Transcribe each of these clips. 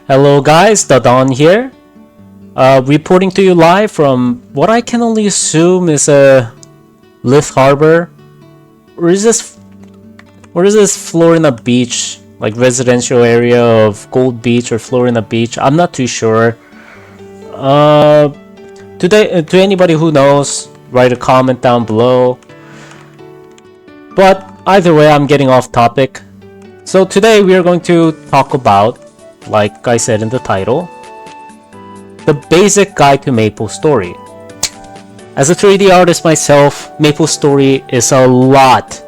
Hello guys, Dadon here. Reporting to you live from what I can only assume is a Lith Harbor. Or is this Florida Beach, like residential area of Gold Beach or Florida Beach? I'm not too sure. Today, to anybody who knows, write a comment down below. But either way, I'm getting off topic. So today we are going to talk about, like I said in the title, the basic guide to MapleStory. As a 3D artist myself, MapleStory is a lot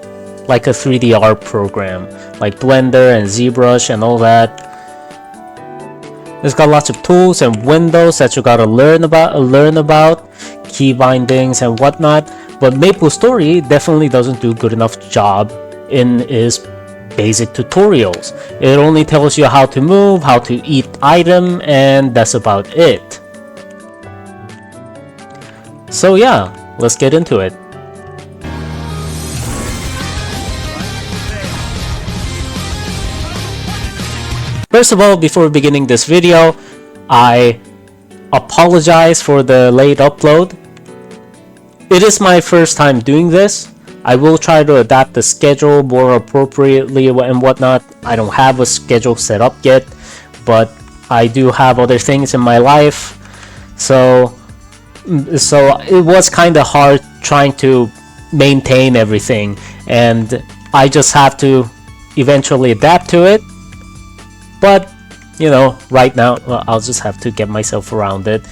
like a 3D art program, like Blender and ZBrush and all that. It's got lots of tools and windows that you gotta learn about, key bindings and whatnot. But MapleStory definitely doesn't do a good enough job in its basic tutorials. It only tells you how to move, how to eat item, and that's about it. So yeah, let's get into it. First of all, before beginning this video, I apologize for the late upload. It is my first time doing this. I will try to adapt the schedule more appropriately and whatnot. I don't have a schedule set up yet, but I do have other things in my life. So it was kind of hard trying to maintain everything, and I just have to eventually adapt to it. But, you know, right now, I'll just have to get myself around it.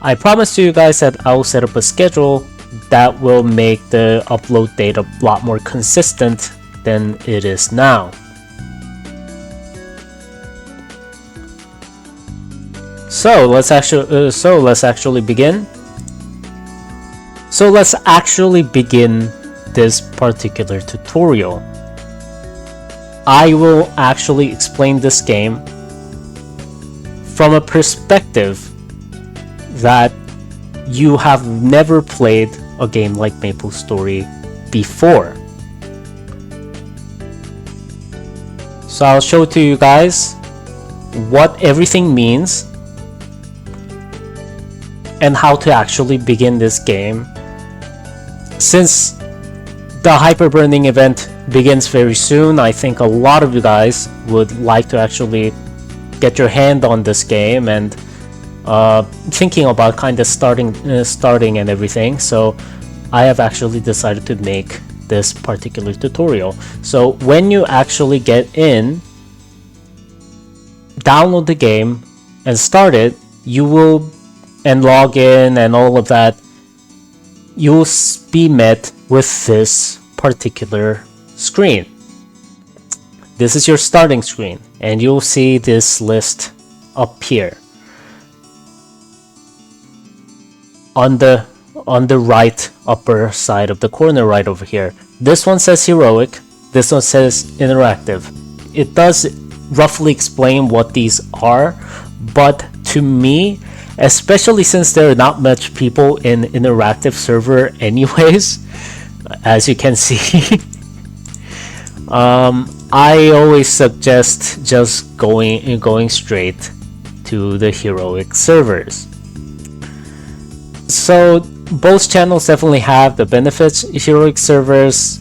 I promise to you guys that I'll set up a schedule that will make the upload date a lot more consistent than it is now. So let's actually begin. So let's actually begin this particular tutorial. I will actually explain this game from a perspective that you have never played a game like MapleStory before. So I'll show to you guys what everything means and how to actually begin this game. Since the hyperburning event begins very soon, I think a lot of you guys would like to actually get your hand on this game and thinking about kind of starting and everything. So I have actually decided to make this particular tutorial. So when you actually get in, download the game and start it, and log in and all of that, you'll be met with this particular screen. This is your starting screen, and you'll see this list up here on the right upper side of the corner right over here. This one says heroic, this one says interactive. It does roughly explain what these are, but to me, especially since there are not much people in interactive server anyways, as you can see, I always suggest just going straight to the heroic servers. So both channels definitely have the benefits. Heroic servers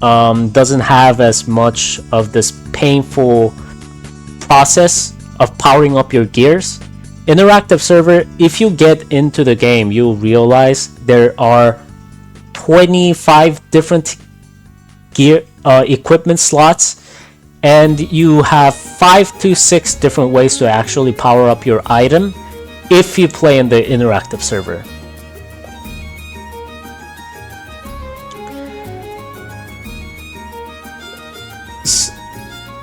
doesn't have as much of this painful process of powering up your gears. Interactive server, if you get into the game, you'll realize there are 25 different gear equipment slots, and you have 5 to 6 different ways to actually power up your item if you play in the interactive server.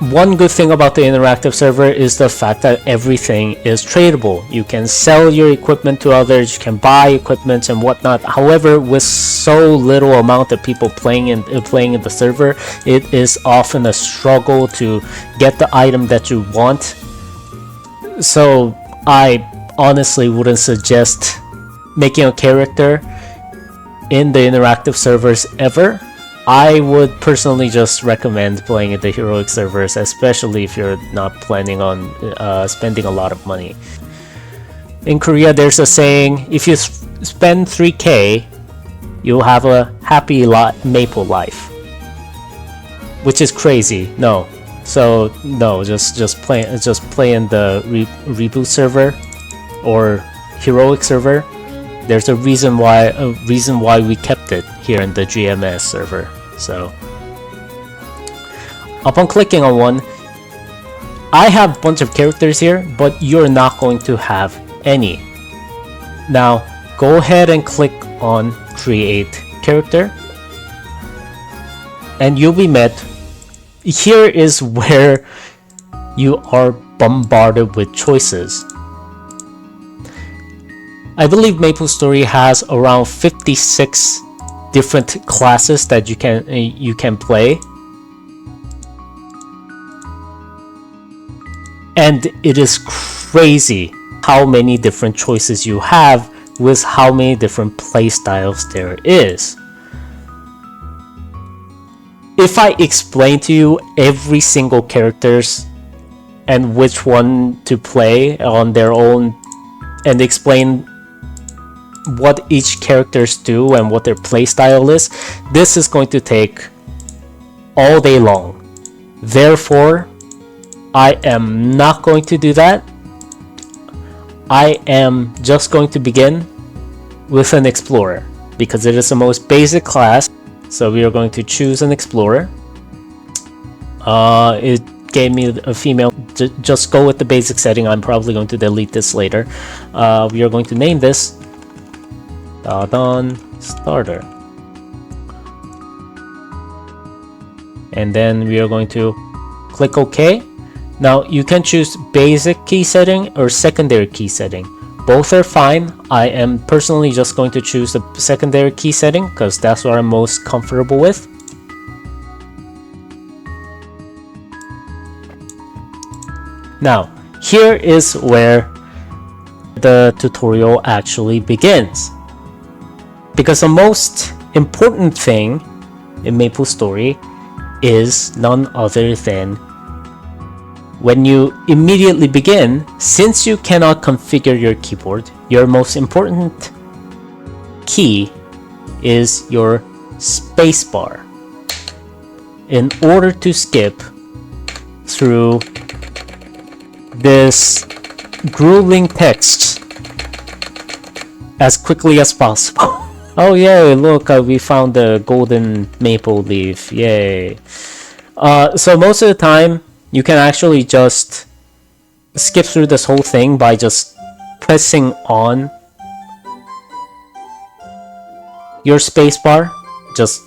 One good thing about the interactive server is the fact that everything is tradable. You can sell your equipment to others, you can buy equipment and whatnot. However, with so little amount of people playing in the server, it is often a struggle to get the item that you want. So I honestly wouldn't suggest making a character in the interactive servers ever. I would personally just recommend playing at the heroic servers, especially if you're not planning on spending a lot of money. In Korea, there's a saying, if you spend 3K, you'll have a happy maple life. Which is crazy. No. So, no, just play in the reboot server or heroic server. There's a reason why we kept it here in the GMS server. So upon clicking on one, I have a bunch of characters here, but you're not going to have any. Now go ahead and click on create character, and you'll be met. Here is where you are bombarded with choices. I believe MapleStory has around 56 different classes that you can play, and it is crazy how many different choices you have with how many different playstyles there is. If I explain to you every single characters and which one to play on their own and explain what each characters do and what their playstyle is, this is going to take all day long. Therefore, I am not going to do that. I am just going to begin with an explorer because it is the most basic class. So we are going to choose an explorer. It gave me a female. Just go with the basic setting. I'm probably going to delete this later. We are going to name this Dadon Starter. And then we are going to click OK. Now you can choose basic key setting or secondary key setting. Both are fine. I am personally just going to choose the secondary key setting because that's what I'm most comfortable with. Now, here is where the tutorial actually begins. Because the most important thing in MapleStory is none other than when you immediately begin, since you cannot configure your keyboard, your most important key is your spacebar. In order to skip through this grueling text as quickly as possible. Oh yay, look, we found the golden maple leaf, yay. So most of the time, you can actually just skip through this whole thing by just pressing on your spacebar. Just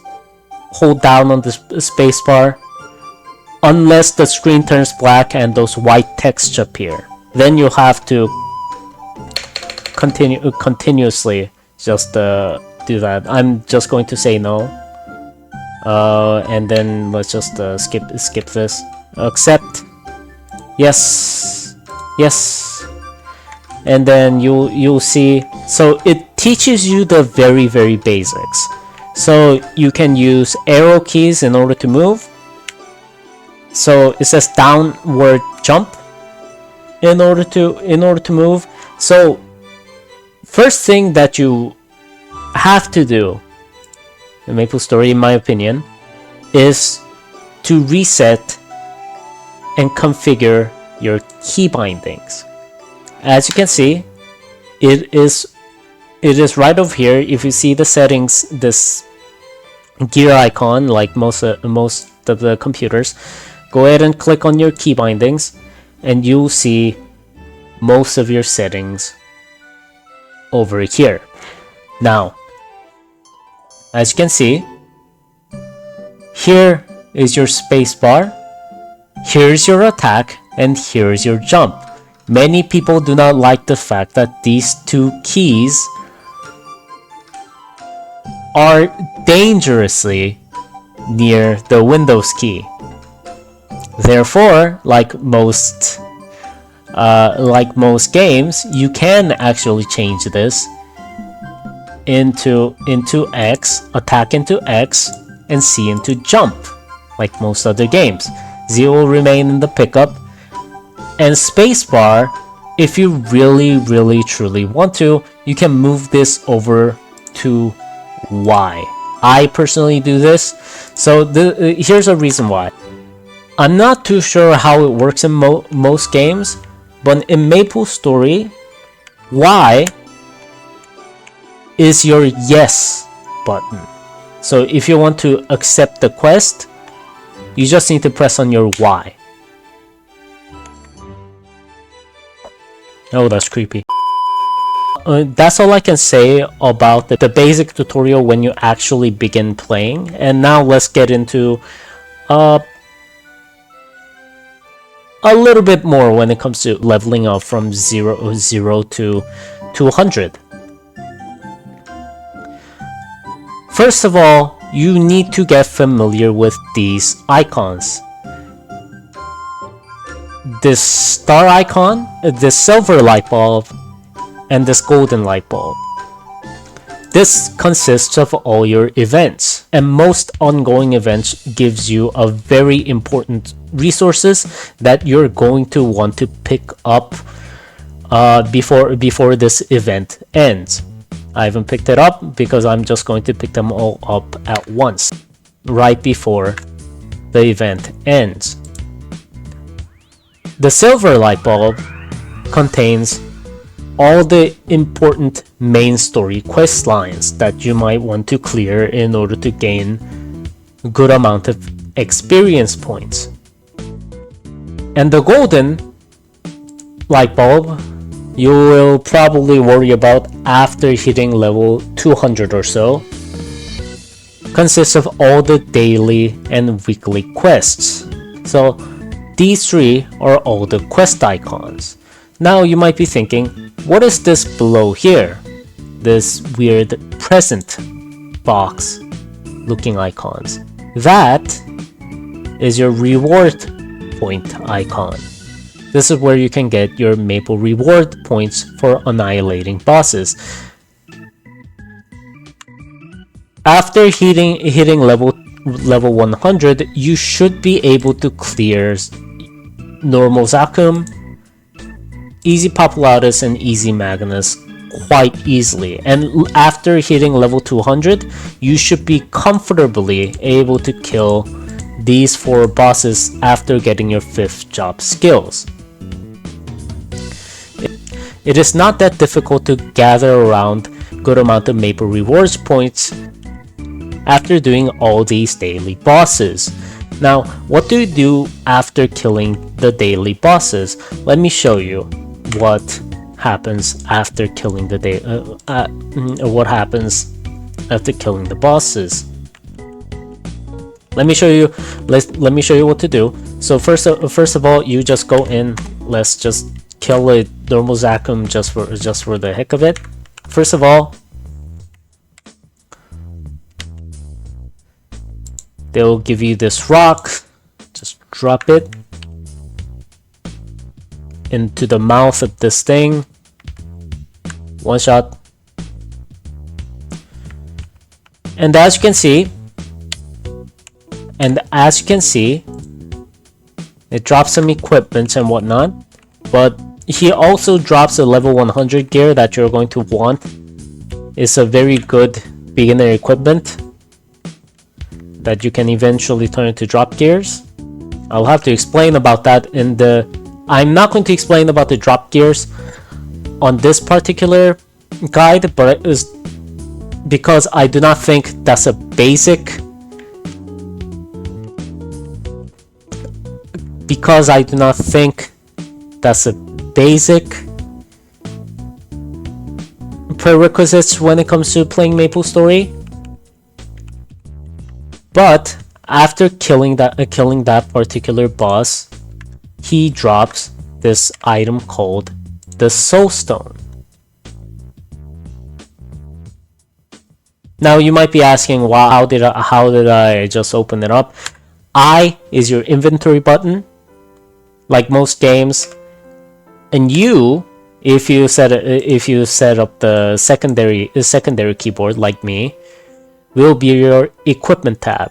hold down on the spacebar unless the screen turns black and those white texts appear. Then you'll have to continuously just do that. I'm just going to say no, and then let's just skip this. Accept, yes, yes, and then you'll see. So it teaches you the very basics. So you can use arrow keys in order to move. So it says downward jump in order to move. So first thing that you have to do in MapleStory, in my opinion, is to reset and configure your key bindings. As you can see, it is right over here. If you see the settings, this gear icon, like most of the computers, go ahead and click on your key bindings, and you'll see most of your settings over here. Now, as you can see, here is your spacebar. Here's your attack, and here's your jump. Many people do not like the fact that these two keys are dangerously near the Windows key. Therefore, like most games, you can actually change this into X, attack into X, and C into jump, like most other games. Z will remain in the pickup, and spacebar, if you really truly want to, you can move this over to Y. I personally do this, so here's a reason why. I'm not too sure how it works in most games, but in MapleStory, Y is your yes button. So if you want to accept the quest, you just need to press on your Y. Oh, that's creepy. That's all I can say about the basic tutorial when you actually begin playing. And now let's get into a little bit more when it comes to leveling up from 0 to 100. First of all, you need to get familiar with these icons. This star icon, this silver light bulb, and this golden light bulb. This consists of all your events, and most ongoing events gives you a very important resources that you're going to want to pick up before this event ends. I haven't picked it up because I'm just going to pick them all up at once, right before the event ends. The silver light bulb contains all the important main story quest lines that you might want to clear in order to gain a good amount of experience points. And the golden light bulb you will probably worry about after hitting level 200 or so. Consists of all the daily and weekly quests. So these three are all the quest icons. Now you might be thinking, what is this below here? This weird present box looking icons. That is your reward point icon. This is where you can get your Maple reward points for annihilating bosses. After hitting level 100, you should be able to clear normal Zakum, easy Populatus, and easy Magnus quite easily. And after hitting level 200, you should be comfortably able to kill these 4 bosses after getting your 5th job skills. It is not that difficult to gather around good amount of Maple rewards points after doing all these daily bosses. Now, what do you do after killing the daily bosses? Let me show you what happens after killing the what happens after killing the bosses. Let me show you. Let me show you what to do. So first of all, you just go in. Let's just kill a normal Zakum just for the heck of it. First of all, they'll give you this rock. Just drop it into the mouth of this thing. One shot. And as you can see, it drops some equipment and whatnot, but he also drops a level 100 gear that you're going to want. It's a very good beginner equipment that you can eventually turn into drop gears. I'll have to explain about that in the... I'm not going to explain about the drop gears on this particular guide, but it is because I do not think that's a basic... Because I do not think that's a basic prerequisites when it comes to playing MapleStory. But after killing that particular boss, he drops this item called the Soul Stone. Now you might be asking, wow, how did I just open it up? I is your inventory button, like most games, and you, if you set up the secondary keyboard like me, will be your equipment tab.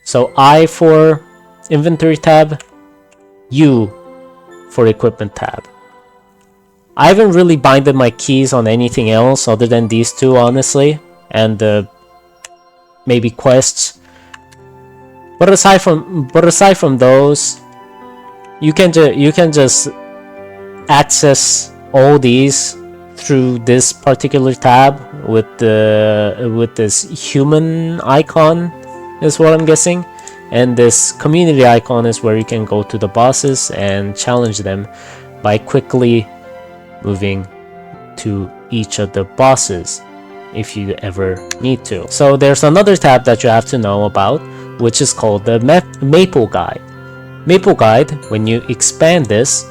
So I for inventory tab, U for equipment tab. I haven't really binded my keys on anything else other than these two, honestly, and maybe quests. But aside from those, you can just access all these through this particular tab with this human icon, is what I'm guessing, and this community icon is where you can go to the bosses and challenge them by quickly moving to each of the bosses if you ever need to. So there's another tab that you have to know about, which is called the Maple Guide. Maple Guide, when you expand this,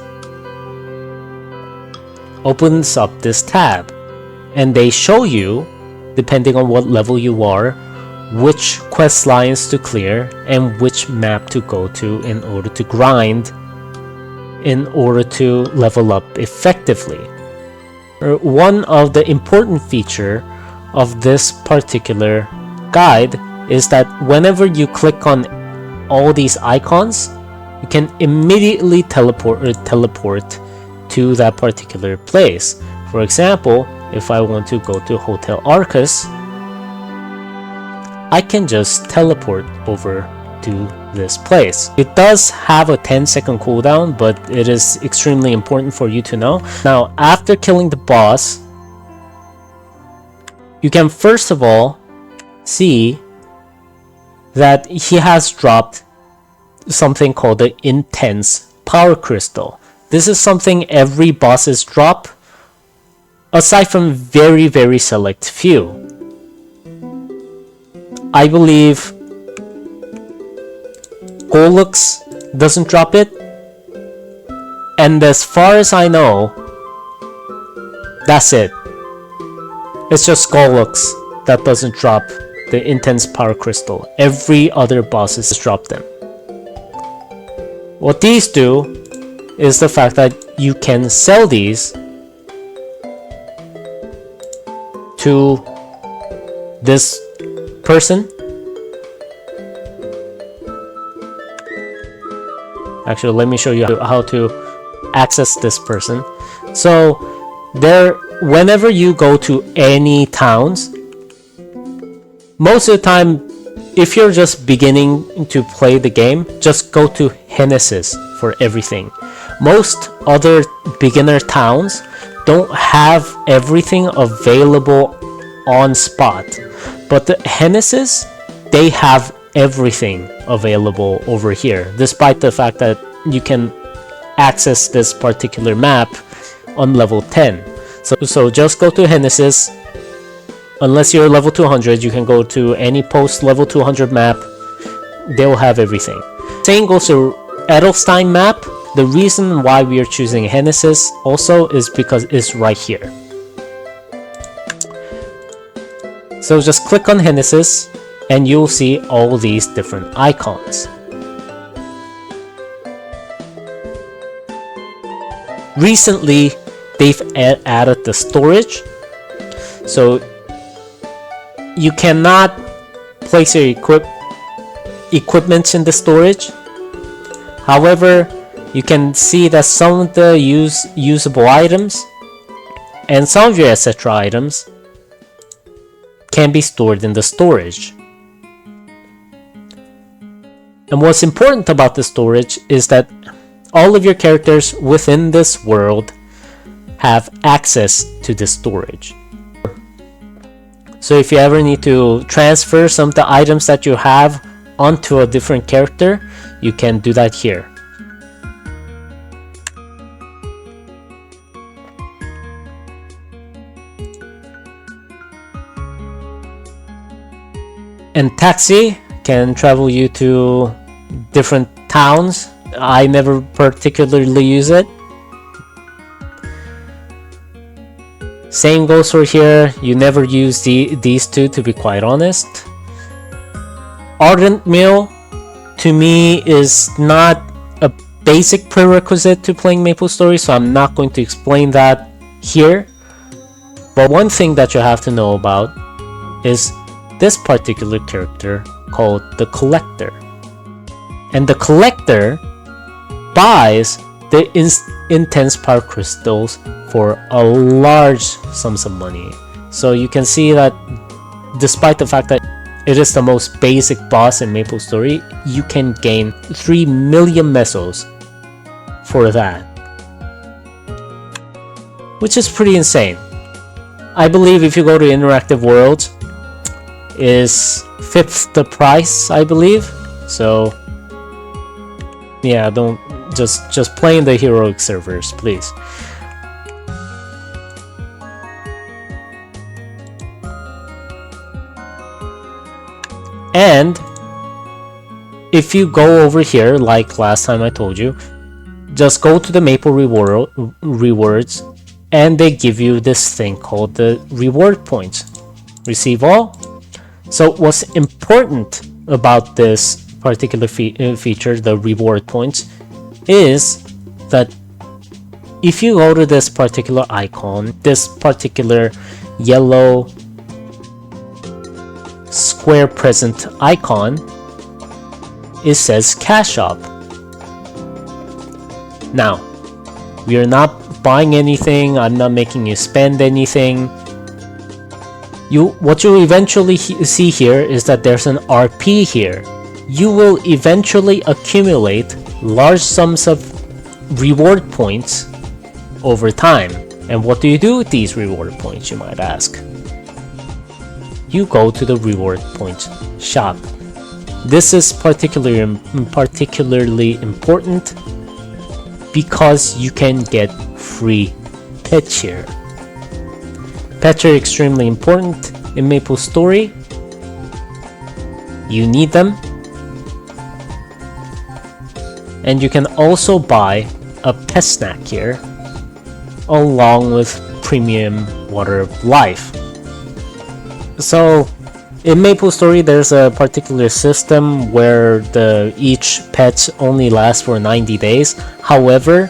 opens up this tab, and they show you, depending on what level you are, which quest lines to clear and which map to go to in order to grind, in order to level up effectively. One of the important feature of this particular guide is that whenever you click on all these icons, you can immediately teleport to that particular place. For example, if I want to go to Hotel Arcus, I can just teleport over to this place. It does have a 10-second cooldown, but it is extremely important for you to know. Now, after killing the boss, you can first of all see that he has dropped something called the Intense Power Crystal. This is something every bosses drop, aside from very, very select few. I believe Golux doesn't drop it, and as far as I know, that's it. It's just Golux that doesn't drop the Intense Power Crystal. Every other bosses drop them. What these do is the fact that you can sell these to this person. Actually, let me show you how to access this person. So whenever you go to any towns, most of the time, if you're just beginning to play the game, just go to Genesis for everything. Most other beginner towns don't have everything available on spot, but the Genesis, they have everything available over here, despite the fact that you can access this particular map on level 10. So just go to Genesis. Unless you're level 200, you can go to any post level 200 map. They'll have everything. Same goes to Edelstein map. The reason why we are choosing Genesis also is because it's right here. So just click on Genesis and you'll see all these different icons. Recently, they've added the storage. So you cannot place your equipment in the storage. However, you can see that some of the usable items and some of your etc. items can be stored in the storage. And what's important about the storage is that all of your characters within this world have access to the storage. So if you ever need to transfer some of the items that you have onto a different character, you can do that here. And taxi can travel you to different towns. I never particularly use it. Same goes for here. You never use these two, to be quite honest. Ardent Mill, to me, is not a basic prerequisite to playing MapleStory, so I'm not going to explain that here. But one thing that you have to know about is this particular character called the Collector. And the collector buys the intense power crystals for a large sums of money. So you can see that despite the fact that it is the most basic boss in MapleStory, you can gain 3 million mesos for that, which is pretty insane. I believe if you go to Interactive Worlds, is 5th the price, I believe. So yeah, don't just play in the heroic servers, please. And if you go over here, like last time I told you, just go to the Maple rewards, and they give you this thing called the reward points. Receive all. So what's important about this particular feature, the reward points, is that if you go to this particular icon, this particular yellow square present icon, it says cash shop. Now, we are not buying anything, I'm not making you spend anything. What you eventually see here is that there's an RP here. You will eventually accumulate large sums of reward points over time. And what do you do with these reward points, you might ask? You go to the reward points shop. This is particularly important because you can get free pets here. Pets are extremely important in MapleStory. You need them. And you can also buy a pet snack here along with premium water of life. So in MapleStory, there's a particular system where each pet only lasts for 90 days. However,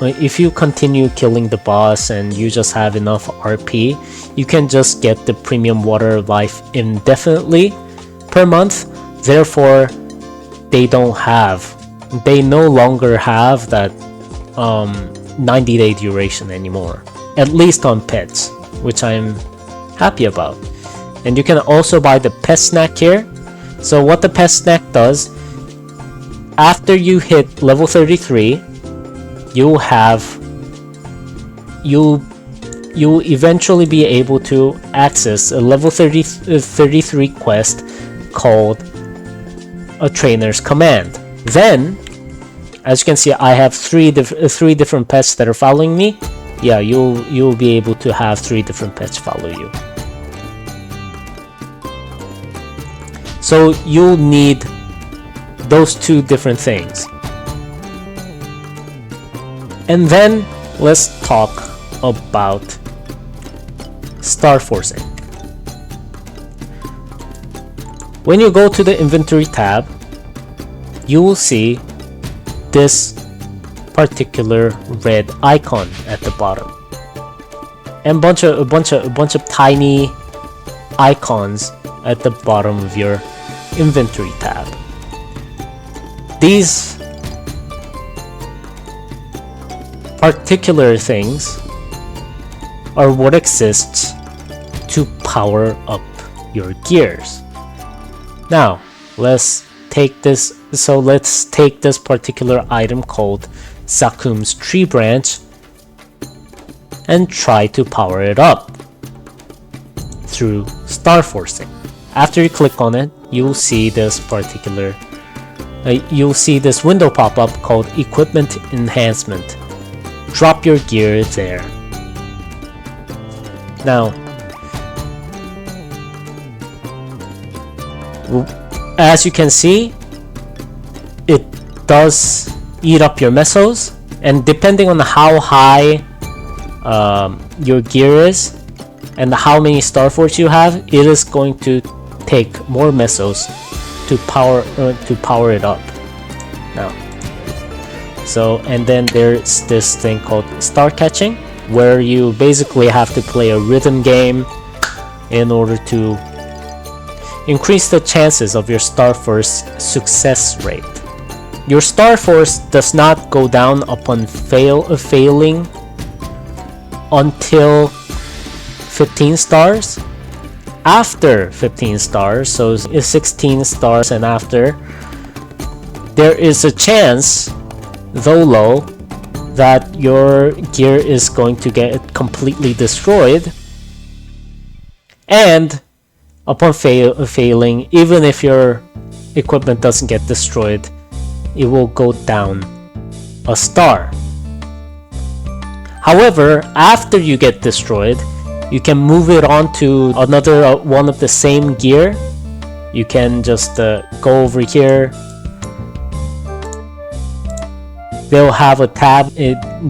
if you continue killing the boss and you just have enough RP, you can just get the premium water of life indefinitely per month. Therefore, they no longer have that 90-day duration anymore, at least on pets, which I'm happy about. And you can also buy the pet snack here. So what the pet snack does, after you hit level 33, you'll eventually be able to access a level 33 quest called a trainer's command. Then, as you can see, I have three different pets that are following me. Yeah, you'll be able to have 3 different pets follow you. So you'll need those 2 different things. And then let's talk about star forcing. When you go to the inventory tab, you will see this particular red icon at the bottom, and a bunch of tiny icons at the bottom of your inventory tab. These particular things are what exists to power up your gears. Now, let's take this particular item called Zakum's tree branch and try to power it up through star forcing. After you click on it, you'll see this window pop up called Equipment Enhancement. Drop your gear there. Now, as you can see, it does eat up your mesos, and depending on how high your gear is and how many star force you have, it is going to take more mesos to power it up. Now, and then there's this thing called star catching, where you basically have to play a rhythm game in order to increase the chances of your star force success rate. Your star force does not go down upon failing until 15 stars. After 15 stars, so 16 stars and after, there is a chance, though low, that your gear is going to get completely destroyed. And upon failing, even if your equipment doesn't get destroyed, it will go down a star. However, after you get destroyed, you can move it on to another one of the same gear. You can just go over here. They'll have a tab.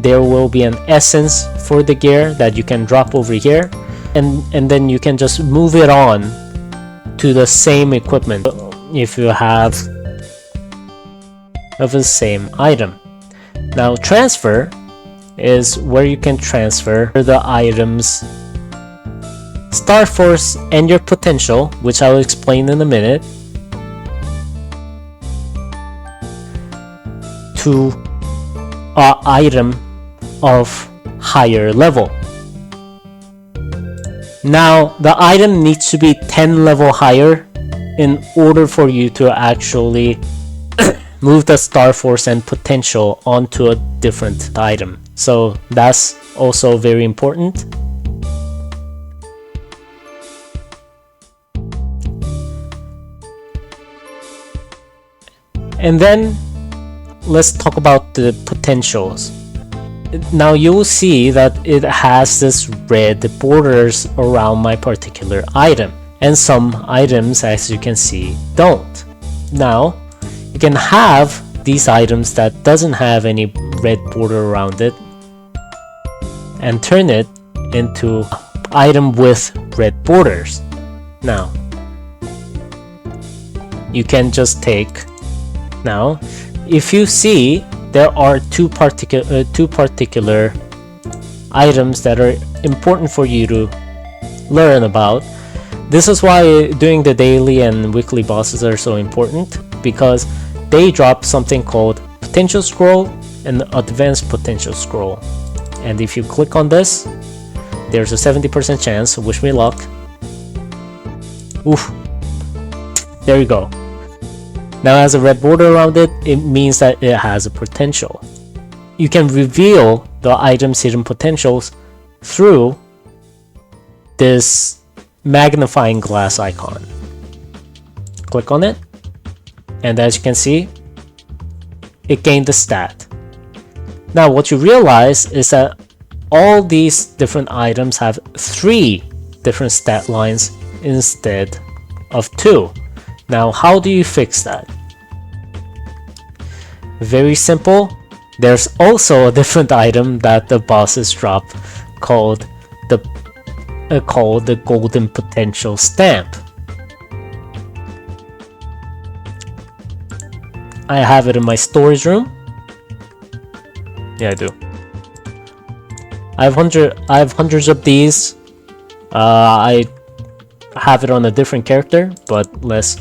There will be an essence for the gear that you can drop over here, and then you can just move it on to the same equipment if you have of the same item. Now transfer is where you can transfer the items star force and your potential, which I will explain in a minute, to an item of higher level. Now the item needs to be 10 level higher in order for you to actually move the star force and potential onto a different item. So that's also very important. And then let's talk about the potentials. Now you'll see that it has this red borders around my particular item, and some items, as you can see, don't. Now you can have these items that doesn't have any red border around it and turn it into item with red borders. Now you can just take, now if you see, there are two particular items that are important for you to learn about. This is why doing the daily and weekly bosses are so important, because they drop something called potential scroll and advanced potential scroll. And if you click on this, there's a 70% chance, wish me luck. Oof. There you go. Now it has a red border around it, it means that it has a potential. You can reveal the item's hidden potentials through this magnifying glass icon. Click on it, and as you can see, it gained a stat. Now what you realize is that all these different items have 3 different stat lines instead of 2. Now how do you fix that? Very simple. There's also a different item that the bosses drop called the golden potential stamp. I have it in my storage room. Yeah, I do. I have hundreds of these. I have it on a different character, but there's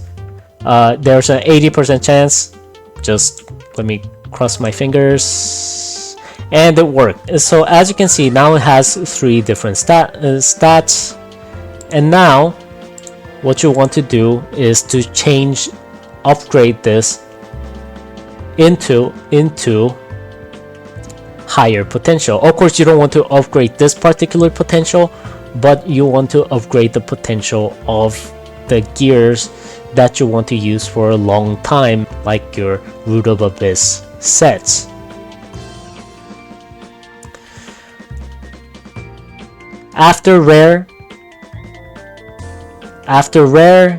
an 80% chance. Just let me cross my fingers, and it worked. So as you can see, now it has 3 different stats, and now what you want to do is to upgrade this into higher potential. Of course, you don't want to upgrade this particular potential, but you want to upgrade the potential of the gears that you want to use for a long time, like your Root of Abyss sets. After rare,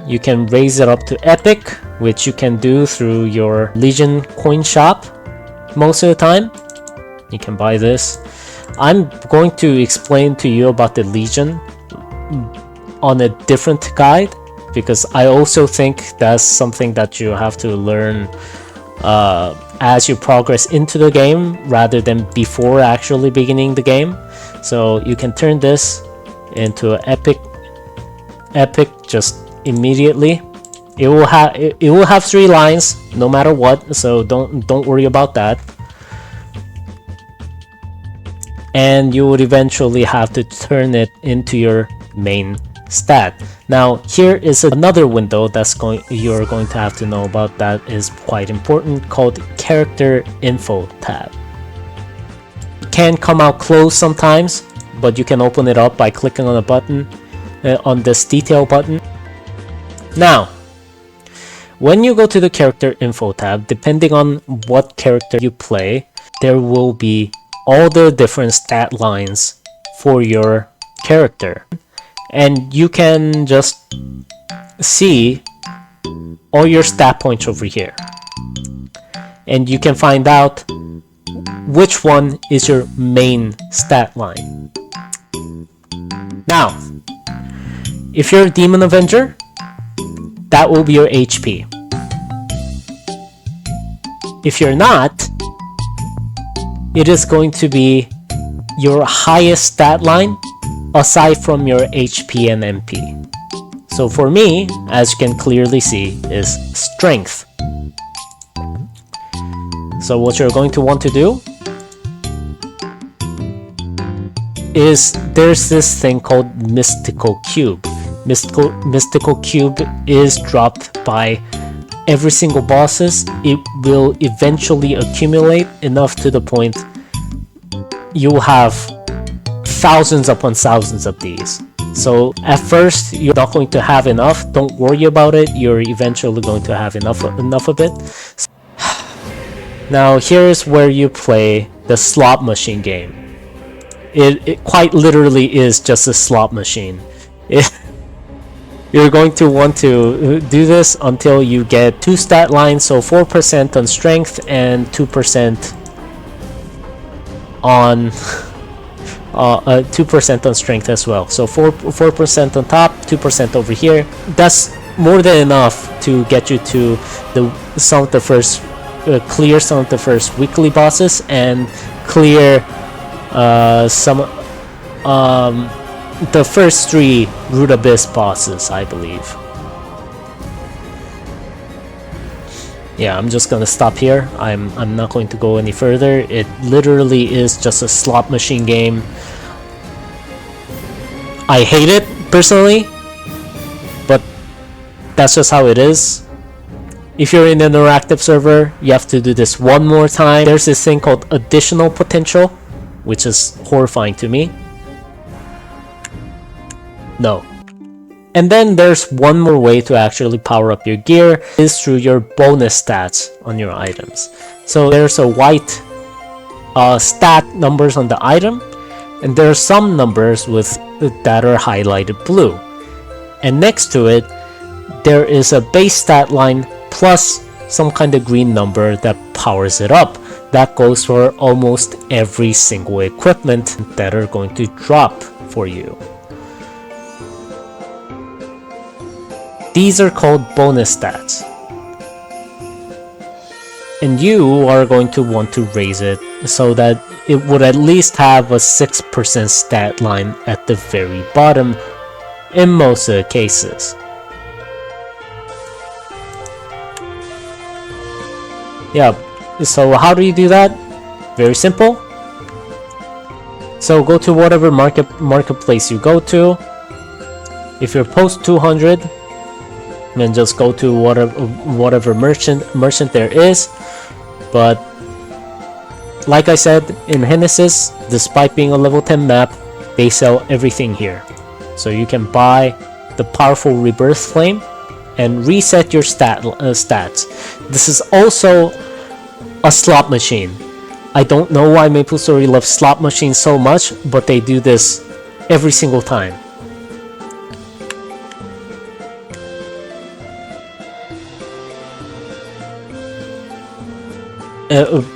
you can raise it up to epic, which you can do through your Legion coin shop most of the time. You can buy this. I'm going to explain to you about the Legion on a different guide, because I also think that's something that you have to learn as you progress into the game rather than before actually beginning the game. So you can turn this into an epic just immediately It will have 3 lines no matter what, so don't worry about that. And you would eventually have to turn it into your main stat. Now here is another window you're going to have to know about that is quite important, called character info tab. It can come out closed sometimes, but you can open it up by clicking on a button, on this detail button. Now when you go to the character info tab, depending on what character you play, there will be all the different stat lines for your character, and you can just see all your stat points over here, and you can find out which one is your main stat line. Now if you're a Demon Avenger, that will be your HP. If you're not, it is going to be your highest stat line aside from your HP and MP. So for me, as you can clearly see, is strength. So what you're going to want to do is there's this thing called Mystical Cube. Mystical Cube is dropped by every single bosses. It will eventually accumulate enough to the point you'll have thousands upon thousands of these. So at first you're not going to have enough. Don't worry about it. You're eventually going to have enough of it. Now here's where you play the slot machine game. It quite literally is just a slot machine. You're going to want to do this until you get 2 stat lines, so 4% on strength and 2% on 2% on strength as well. So 4% on top, 2% over here. That's more than enough to get you to some of the first clear some of the first weekly bosses and clear the first 3 Root Abyss bosses, I believe. Yeah, I'm just gonna stop here. I'm not going to go any further. It literally is just a slot machine game. I hate it personally, but that's just how it is. If you're in an interactive server, you have to do this one more time. There's this thing called additional potential, which is horrifying to me. No. And then there's one more way to actually power up your gear, is through your bonus stats on your items. So there's a white stat numbers on the item, and there are some numbers that are highlighted blue. And next to it, there is a base stat line plus some kind of green number that powers it up. That goes for almost every single equipment that are going to drop for you. These are called bonus stats. And you are going to want to raise it so that it would at least have a 6% stat line at the very bottom in most of the cases. Yeah, so how do you do that? Very simple. So go to whatever marketplace you go to. If you're post 200, then just go to whatever merchant there is. But like I said, in Genesis, despite being a level 10 map, they sell everything here. So you can buy the powerful Rebirth Flame and reset your stats. This is also a slot machine. I don't know why MapleStory loves slot machines so much, but they do this every single time.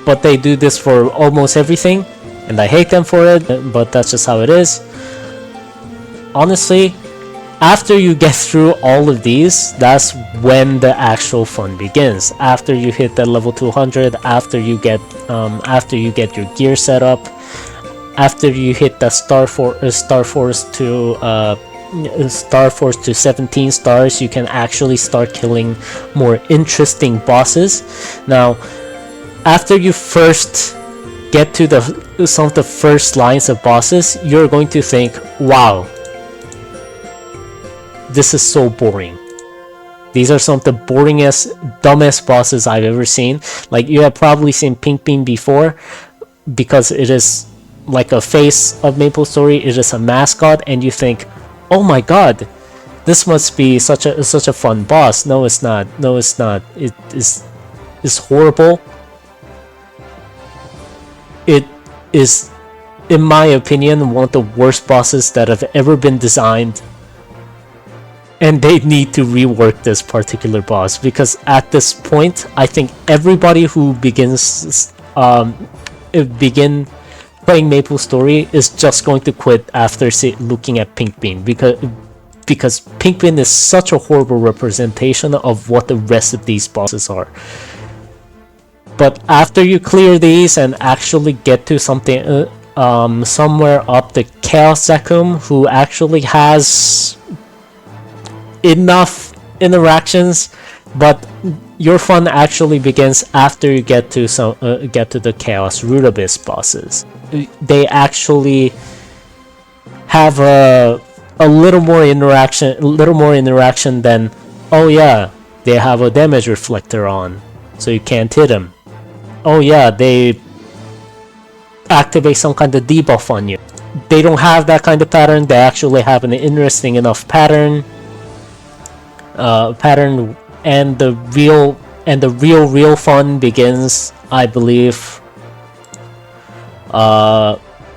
But they do this for almost everything, and I hate them for it, but that's just how it is. Honestly, after you get through all of these, that's when the actual fun begins. After you hit that level 200, after you get your gear set up, after you hit the Star Force to star force to 17 stars, you can actually start killing more interesting bosses. Now, after you first get to some of the first lines of bosses, you're going to think, wow, this is so boring. These are some of the boringest, dumbest bosses I've ever seen. Like, you have probably seen Pink Bean before, because it is like a face of MapleStory, it is a mascot, and you think, oh my god, this must be such a fun boss. No, it's not. No, it's not. It is horrible. It is, in my opinion, one of the worst bosses that have ever been designed. And they need to rework this particular boss, because at this point, I think everybody who begins playing MapleStory is just going to quit after looking at Pink Bean, because Pink Bean is such a horrible representation of what the rest of these bosses are. But after you clear these and actually get to something somewhere up the Chaos Zakum, who actually has enough interactions, but your fun actually begins after you get to the Chaos Root Abyss bosses. They actually have a little more interaction than, oh yeah, they have a damage reflector on, so you can't hit them. Oh yeah, they activate some kind of debuff on you. They don't have that kind of pattern. They actually have an interesting enough pattern. And the real fun begins, I believe,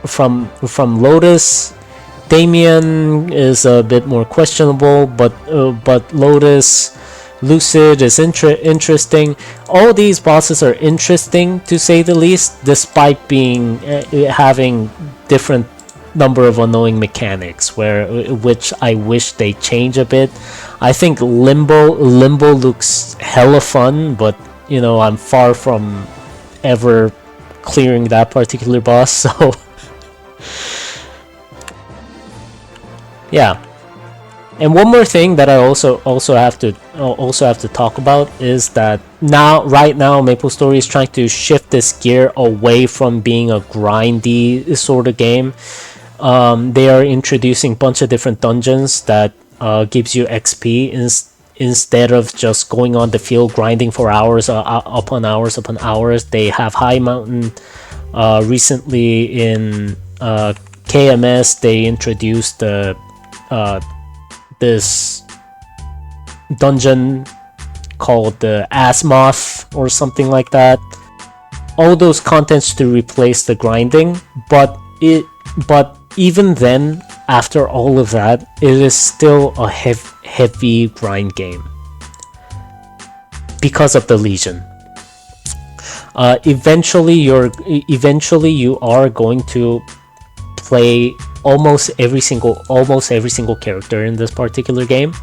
from Lotus. Damien is a bit more questionable, but Lotus, Lucid is interesting. All these bosses are interesting, to say the least, despite having different number of annoying mechanics, which I wish they change a bit. I think Limbo looks hella fun, but you know, I'm far from ever clearing that particular boss, so yeah. And one more thing that I also have to talk about is that right now MapleStory is trying to shift this gear away from being a grindy sort of game. They are introducing a bunch of different dungeons that gives you XP instead of just going on the field grinding for hours upon hours. They have High Mountain. Recently in KMS, they introduced this dungeon called the Azimuth or something like that. All those contents to replace the grinding, but even then, after all of that, it is still a heavy grind game because of the Legion. Eventually you are going to play almost every single character in this particular game,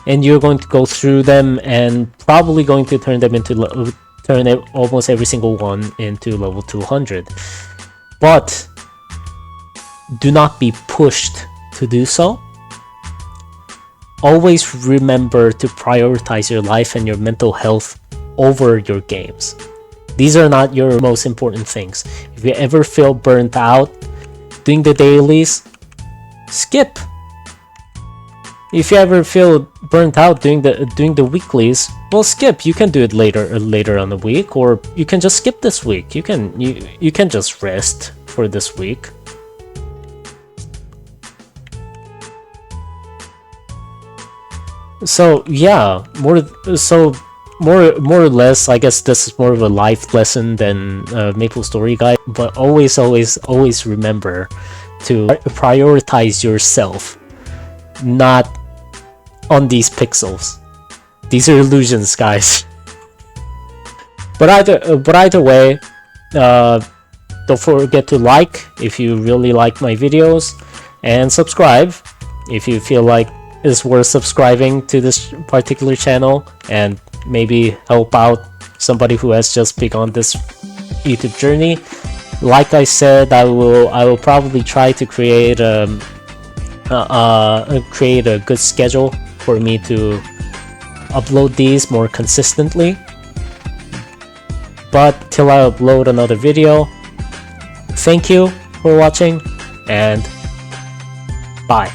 and you're going to go through them and probably going to turn almost every single one into level 200. But do not be pushed to do so. Always remember to prioritize your life and your mental health over your games. These are not your most important things. If you ever feel burnt out doing the dailies, skip. If you ever feel burnt out doing the weeklies, well, skip. You can do it later on the week, or you can just skip this week. You can just rest for this week. So yeah, more or less, I guess this is more of a life lesson than MapleStory guide. But always remember to prioritize yourself, not on these pixels. These are illusions, guys. But either way, don't forget to like if you really like my videos, and subscribe if you feel like it's worth subscribing to this particular channel, and maybe help out somebody who has just begun this YouTube journey. Like I said, I will probably try to create create a good schedule for me to upload these more consistently. But till I upload another video, thank you for watching, and bye.